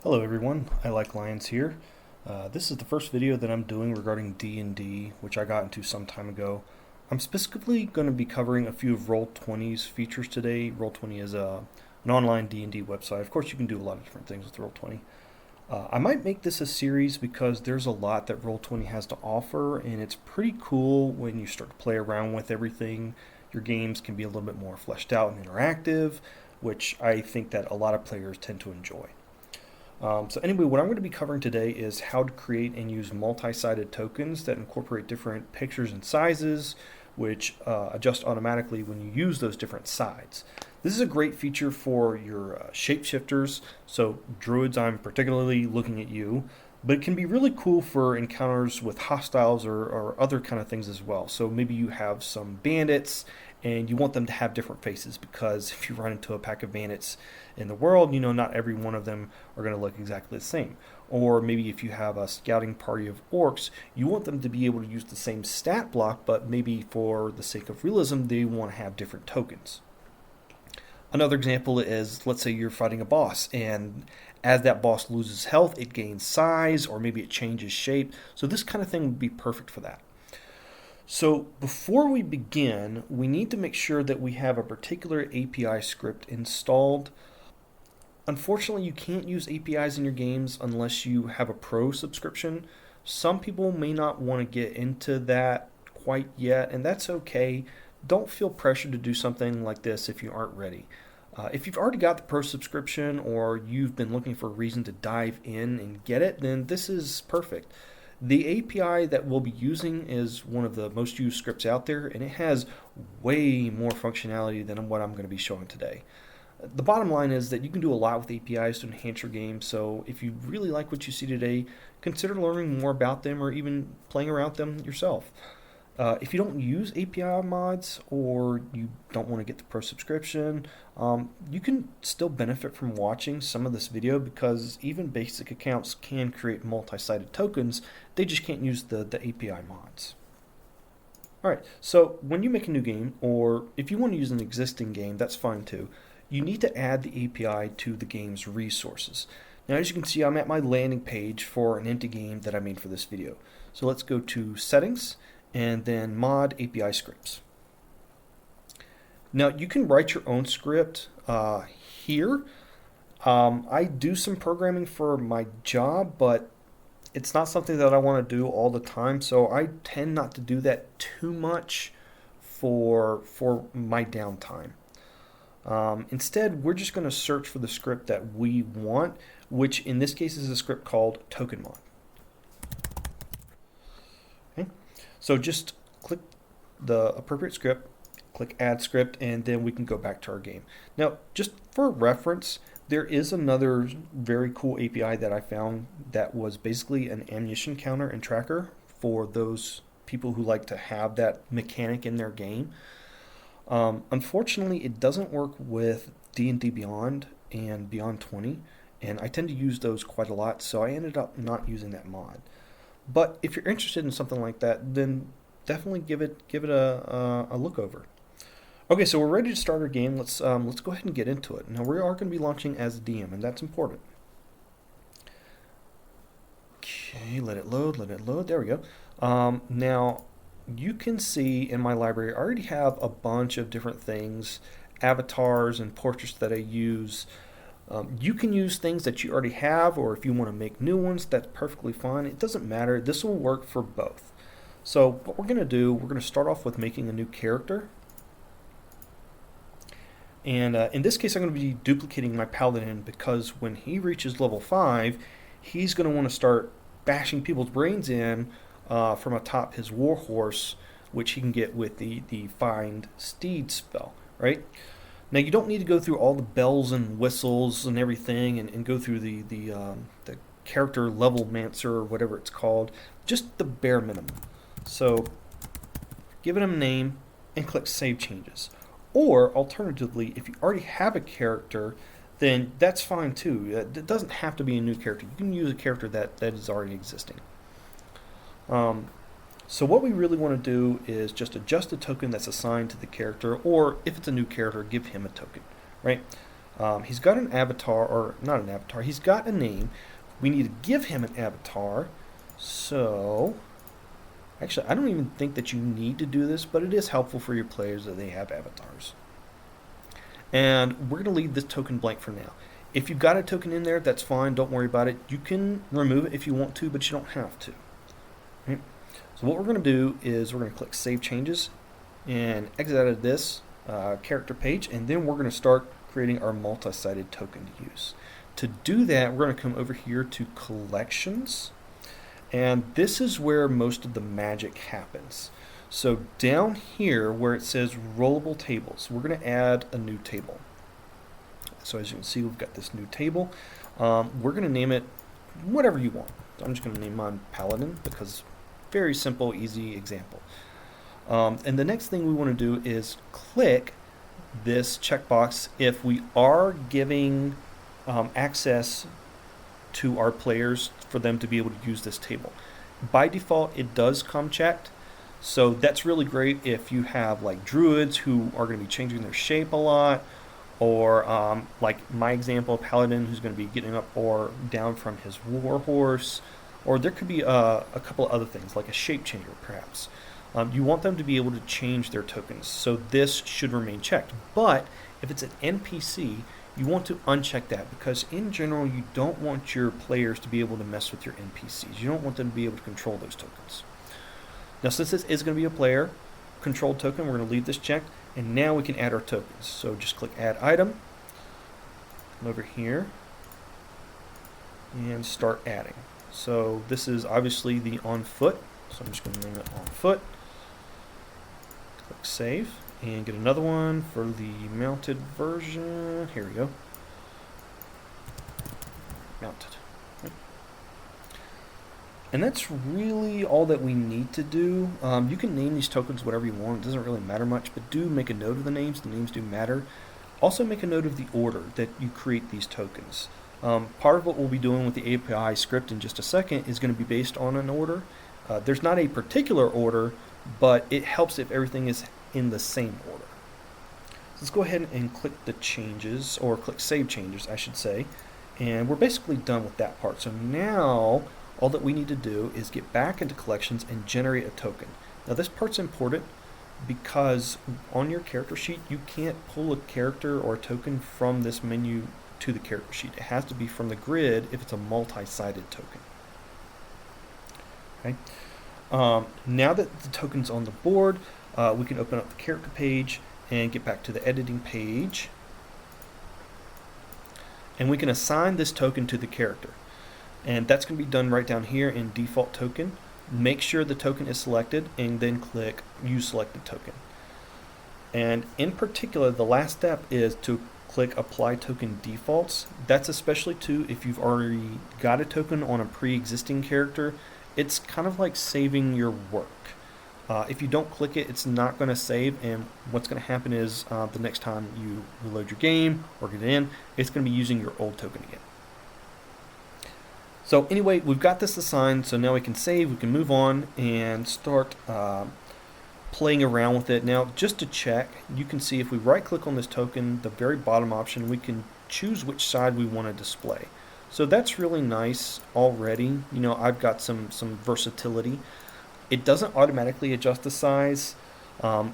Hello everyone, I Like Lions here. This is the first video that I'm doing regarding D&D, which I got into some time ago. I'm specifically going to be covering a few of Roll20's features today. Roll20 is an online D&D website. Of course, you can do a lot of different things with Roll20. I might make this a series because there's a lot that Roll20 has to offer, and it's pretty cool when you start to play around with everything. Your games can be a little bit more fleshed out and interactive, which I think that a lot of players tend to enjoy. So anyway, what I'm going to be covering today is how to create and use multi-sided tokens that incorporate different pictures and sizes, which adjust automatically when you use those different sides. This is a great feature for your shapeshifters, so druids, I'm particularly looking at you, but it can be really cool for encounters with hostiles or other kind of things as well. So maybe you have some bandits and you want them to have different faces, because if you run into a pack of bandits in the world, not every one of them are going to look exactly the same. Or maybe if you have a scouting party of orcs, you want them to be able to use the same stat block, but maybe for the sake of realism, they want to have different tokens. Another example is, let's say you're fighting a boss, and as that boss loses health, it gains size, or maybe it changes shape. So this kind of thing would be perfect for that. So before we begin, we need to make sure that we have a particular API script installed. Unfortunately, you can't use APIs in your games unless you have a pro subscription. Some people may not want to get into that quite yet, and that's okay. Don't feel pressured to do something like this if you aren't ready. If you've already got the pro subscription, or you've been looking for a reason to dive in and get it, then this is perfect. The API that we'll be using is one of the most used scripts out there, and it has way more functionality than what I'm going to be showing today. The bottom line is that you can do a lot with APIs to enhance your game, so if you really like what you see today, consider learning more about them or even playing around with them yourself. If you don't use API mods, or you don't want to get the pro subscription, you can still benefit from watching some of this video, because even basic accounts can create multi-sided tokens. They just can't use the API mods. Alright, so when you make a new game, or if you want to use an existing game, that's fine too. You need to add the API to the game's resources. Now, as you can see, I'm at my landing page for an empty game that I made for this video. So let's go to Settings, and then Mod API Scripts. Now, you can write your own script here. I do some programming for my job, but it's not something that I want to do all the time, so I tend not to do that too much for my downtime. Instead, we're just going to search for the script that we want, which in this case is a script called TokenMod. Okay. So just click the appropriate script, click Add Script, and then we can go back to our game. Now, just for reference, there is another very cool API that I found that was basically an ammunition counter and tracker for those people who like to have that mechanic in their game. Unfortunately, it doesn't work with D&D Beyond and Beyond 20, and I tend to use those quite a lot, so I ended up not using that mod. But if you're interested in something like that, then definitely give it a look over. Okay, so we're ready to start our game. Let's go ahead and get into it. Now, we are going to be launching as a DM, and that's important. Okay, let it load. There we go. Now, you can see in my library, I already have a bunch of different things, avatars and portraits that I use. You can use things that you already have, or if you want to make new ones, that's perfectly fine. It doesn't matter. This will work for both. So what we're going to do, we're going to start off with making a new character. And in this case, I'm going to be duplicating my paladin, because when he reaches level 5, he's going to want to start bashing people's brains in from atop his warhorse, which he can get with the Find Steed spell, right? Now, you don't need to go through all the bells and whistles and everything, and go through the character level mancer, or whatever it's called, just the bare minimum. So give it a name and click Save Changes. Or alternatively, if you already have a character, then that's fine too. It doesn't have to be a new character. You can use a character that is already existing. So what we really want to do is just adjust the token that's assigned to the character, or if it's a new character, give him a token, right? He's got an avatar, or not an avatar, he's got a name. We need to give him an avatar. So, actually, I don't even think that you need to do this, but it is helpful for your players that they have avatars. And we're going to leave this token blank for now. If you've got a token in there, that's fine. Don't worry about it. You can remove it if you want to, but you don't have to. Right? So what we're going to do is we're going to click Save Changes and exit out of this character page, and then we're going to start creating our multi-sided token to use. To do that, we're going to come over here to Collections, and this is where most of the magic happens. So down here where it says Rollable Tables, we're going to add a new table. So as you can see, we've got this new table. We're going to name it whatever you want. I'm just going to name mine Paladin because very simple, easy example. And the next thing we want to do is click this checkbox if we are giving access to our players for them to be able to use this table. By default, it does come checked. So that's really great if you have like druids who are going to be changing their shape a lot, or like my example, Paladin who's going to be getting up or down from his war horse, or there could be a couple of other things like a shape changer perhaps. You want them to be able to change their tokens, so this should remain checked. But if it's an NPC, you want to uncheck that because in general you don't want your players to be able to mess with your NPCs. You don't want them to be able to control those tokens. Now since this is going to be a player controlled token, we're going to leave this checked, and now we can add our tokens. So just click Add Item, come over here, and start adding. So this is obviously the on foot, so I'm just going to name it on foot. Click Save, and get another one for the mounted version. Here we go. Mounted. And that's really all that we need to do. You can name these tokens whatever you want. It doesn't really matter much, but do make a note of the names. The names do matter. Also make a note of the order that you create these tokens. Part of what we'll be doing with the API script in just a second is going to be based on an order. There's not a particular order, but it helps if everything is in the same order. So let's go ahead and click the changes, or click Save Changes, I should say. And we're basically done with that part. So now all that we need to do is get back into Collections and generate a token. Now this part's important because on your character sheet you can't pull a character or a token from this menu to the character sheet. It has to be from the grid if it's a multi-sided token. Okay. Now that the token's on the board, we can open up the character page and get back to the editing page, and we can assign this token to the character. And that's going to be done right down here in Default Token. Make sure the token is selected and then click Use Selected Token. And in particular, the last step is to click Apply Token Defaults. That's especially too if you've already got a token on a pre-existing character. It's kind of like saving your work. If you don't click it, it's not going to save, and what's going to happen is the next time you reload your game or get in, it's going to be using your old token again. So anyway, we've got this assigned, so now we can save, we can move on and start playing around with it. Now, just to check, you can see if we right-click on this token, the very bottom option, we can choose which side we want to display. So that's really nice already. You know, I've got some versatility. It doesn't automatically adjust the size.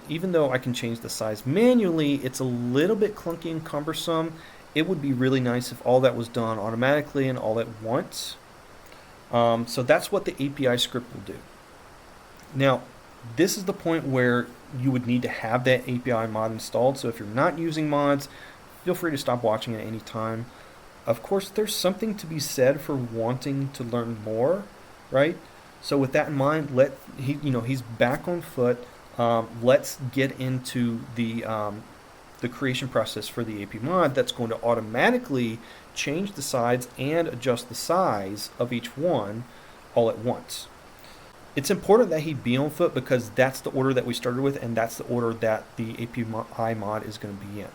Even though I can change the size manually, it's a little bit clunky and cumbersome. It would be really nice if all that was done automatically and all at once. So that's what the API script will do. Now, this is the point where you would need to have that API mod installed. So if you're not using mods, feel free to stop watching at any time. Of course, there's something to be said for wanting to learn more, right? So with that in mind, he's back on foot. Let's get into the creation process for the AP mod that's going to automatically change the sides and adjust the size of each one all at once. It's important that he be on foot because that's the order that we started with, and that's the order that the API mod is going to be in.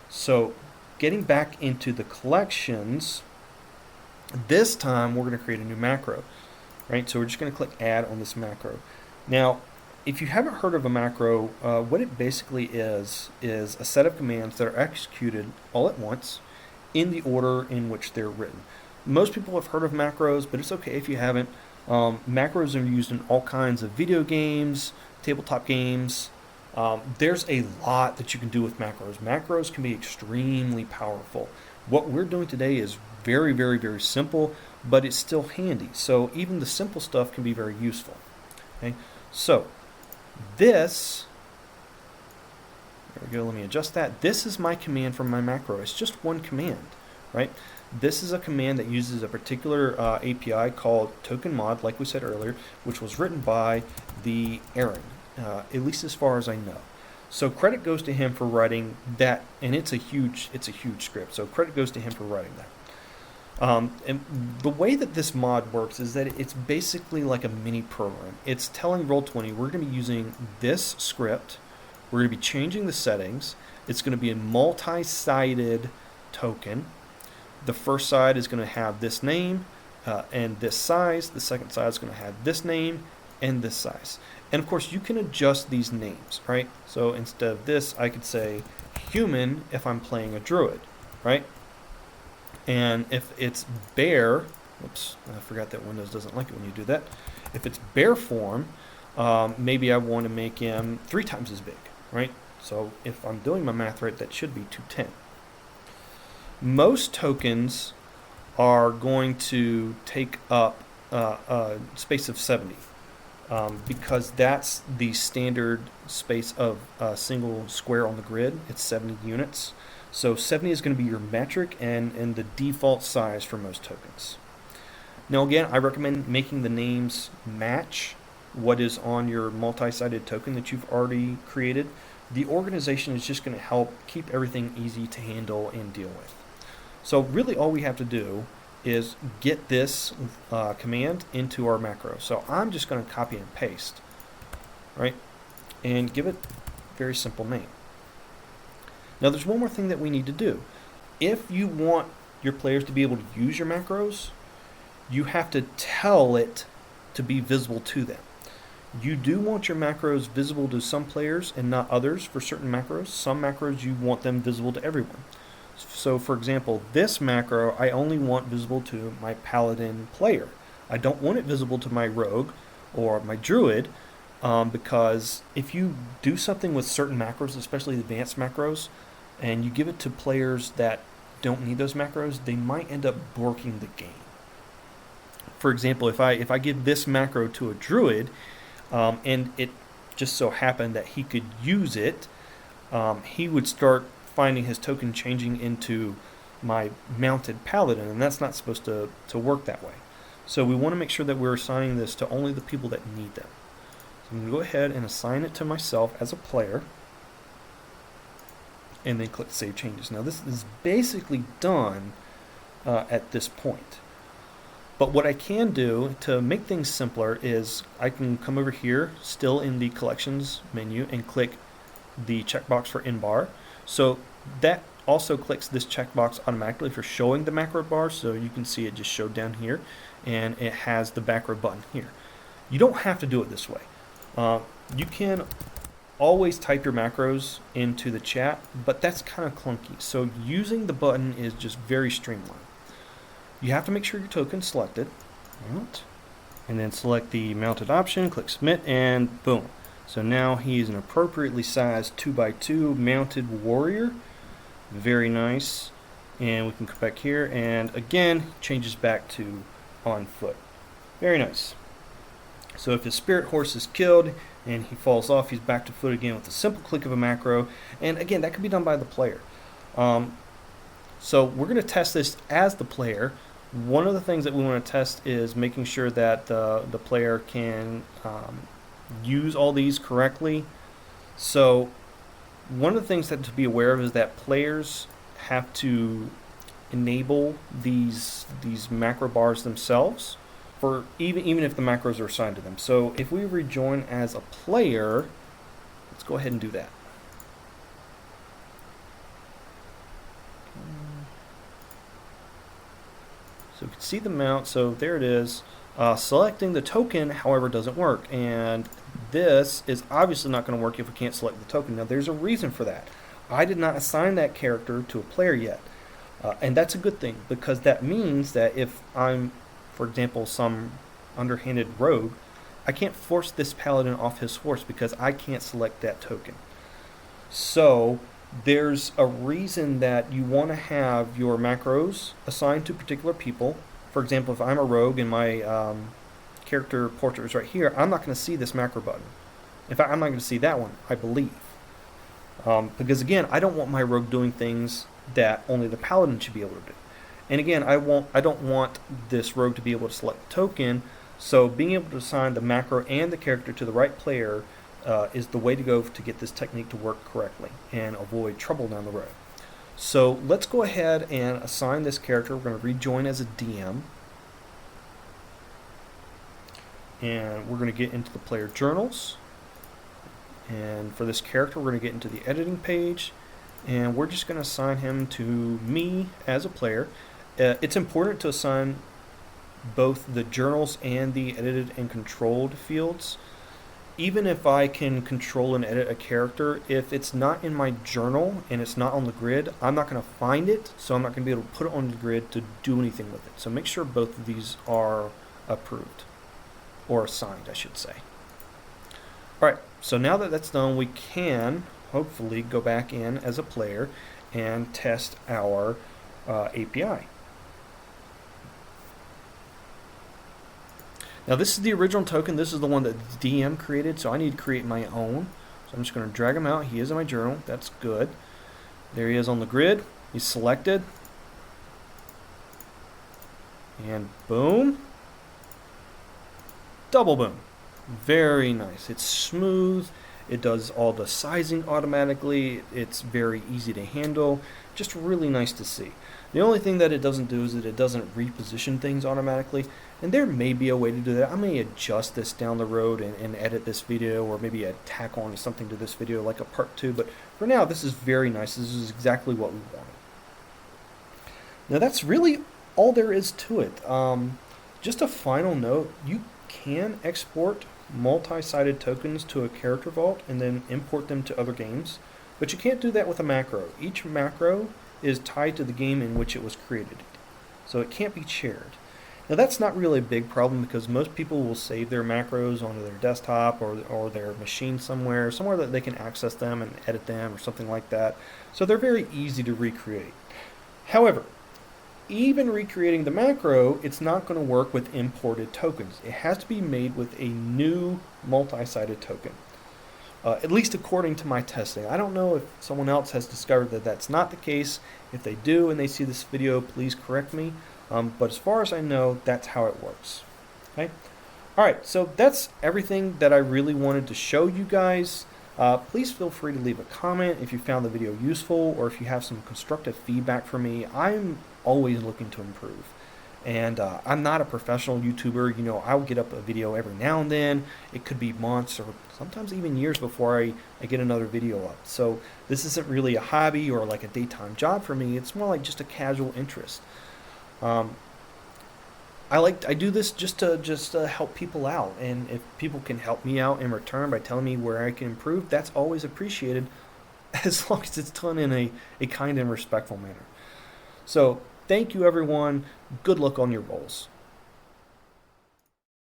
So getting back into the collections, this time we're going to create a new macro, right? So we're just going to click Add on this macro. Now, if you haven't heard of a macro, what it basically is a set of commands that are executed all at once. in the order in which they're written. Most people have heard of macros, but it's okay if you haven't. Macros are used in all kinds of video games, tabletop games. There's a lot that you can do with macros. Macros can be extremely powerful. What we're doing today is very, very, very simple, but it's still handy. So even the simple stuff can be very useful. Okay, so this, there we go, let me adjust that. This is my command from my macro. It's just one command, right? This is a command that uses a particular API called token mod, like we said earlier, which was written by the Aaron, at least as far as I know. So credit goes to him for writing that, and it's a huge script. So credit goes to him for writing that. And the way that this mod works is that it's basically like a mini program. It's telling Roll20 we're going to be using this script. We're going to be changing the settings. It's going to be a multi-sided token. The first side is going to have this name and this size. The second side is going to have this name and this size. And of course you can adjust these names, right? So instead of this, I could say human if I'm playing a druid, right? And if it's bear, oops, I forgot that Windows doesn't like it when you do that. If it's bear form, maybe I want to make him 3 times as big, right? So if I'm doing my math right, that should be 210. Most tokens are going to take up a space of 70 because that's the standard space of a single square on the grid. It's 70 units. So 70 is going to be your metric and the default size for most tokens. Now again, I recommend making the names match what is on your multi-sided token that you've already created. The organization is just going to help keep everything easy to handle and deal with. So really all we have to do is get this command into our macro. So I'm just going to copy and paste, right? And give it a very simple name. Now there's one more thing that we need to do. If you want your players to be able to use your macros, you have to tell it to be visible to them. You do want your macros visible to some players and not others for certain macros. Some macros you want them visible to everyone. So for example, this macro I only want visible to my paladin player. I don't want it visible to my rogue or my druid because if you do something with certain macros, especially advanced macros, and you give it to players that don't need those macros, they might end up borking the game. For example, if I give this macro to a druid, and it just so happened that he could use it, he would start finding his token changing into my mounted paladin, and that's not supposed to work that way. So we want to make sure that we're assigning this to only the people that need them. So I'm going to go ahead and assign it to myself as a player, and then click Save Changes. Now this is basically done at this point. But what I can do to make things simpler is I can come over here, still in the Collections menu, and click the checkbox for InBar. So that also clicks this checkbox automatically for showing the macro bar, so you can see it just showed down here, and it has the macro button here. You don't have to do it this way. You can always type your macros into the chat, but that's kind of clunky. So using the button is just very streamlined. You have to make sure your token's selected, and then select the mounted option, click submit, and boom. So now he's an appropriately sized 2x2 mounted warrior. Very nice. And we can come back here, and again, changes back to on foot. Very nice. So if his spirit horse is killed and he falls off, he's back to foot again with a simple click of a macro. And again, that can be done by the player. So we're going to test this as the player. One of the things that we want to test is making sure that the player can use all these correctly. So one of the things that to be aware of is that players have to enable these macro bars themselves, for even if the macros are assigned to them. So if we rejoin as a player, let's go ahead and do that. So you can see the mount, so there it is. Selecting the token, however, doesn't work, and this is obviously not going to work if we can't select the token. Now there's a reason for that. I did not assign that character to a player yet. And that's a good thing, because that means that if I'm, for example, some underhanded rogue, I can't force this paladin off his horse because I can't select that token. So there's a reason that you want to have your macros assigned to particular people. For example, if I'm a rogue and my character portrait is right here, I'm not going to see this macro button. In fact, I'm not going to see that one, I believe. Because again, I don't want my rogue doing things that only the paladin should be able to do. And again, I don't want this rogue to be able to select the token, so being able to assign the macro and the character to the right player is the way to go to get this technique to work correctly and avoid trouble down the road. So let's go ahead and assign this character. We're going to rejoin as a DM. And we're going to get into the player journals. And for this character, we're going to get into the editing page. And we're just going to assign him to me as a player. It's important to assign both the journals and the edited and controlled fields. Even if I can control and edit a character, if it's not in my journal and it's not on the grid, I'm not going to find it, so I'm not going to be able to put it on the grid to do anything with it. So make sure both of these are approved, or assigned, I should say. Alright, so now that that's done, we can hopefully go back in as a player and test our API. Now this is the original token. This is the one that the DM created, so I need to create my own. So I'm just going to drag him out. He is in my journal. That's good. There he is on the grid. He's selected. And boom. Double boom. Very nice. It's smooth. It does all the sizing automatically. It's very easy to handle. Just really nice to see. The only thing that it doesn't do is that it doesn't reposition things automatically. And there may be a way to do that. I may adjust this down the road and edit this video, or maybe tack on something to this video like a part 2. But for now, this is very nice. This is exactly what we wanted. Now that's really all there is to it. Just a final note, you can export multi-sided tokens to a character vault and then import them to other games, but you can't do that with a macro. Each macro is tied to the game in which it was created, so it can't be shared. Now that's not really a big problem, because most people will save their macros onto their desktop or their machine somewhere that they can access them and edit them or something like that, so they're very easy to recreate. However, even recreating the macro, it's not going to work with imported tokens. It has to be made with a new multi-sided token, at least according to my testing. I don't know if someone else has discovered that that's not the case. If they do and they see this video, please correct me. But as far as I know, that's how it works. Okay. Alright, so that's everything that I really wanted to show you guys. Please feel free to leave a comment if you found the video useful, or if you have some constructive feedback for me. I'm always looking to improve. And I'm not a professional YouTuber. You know, I'll get up a video every now and then. It could be months or sometimes even years before I get another video up. So this isn't really a hobby or like a daytime job for me. It's more like just a casual interest. I do this just to help people out, and if people can help me out in return by telling me where I can improve, that's always appreciated, as long as it's done in a kind and respectful manner. So thank you, everyone. Good luck on your rolls.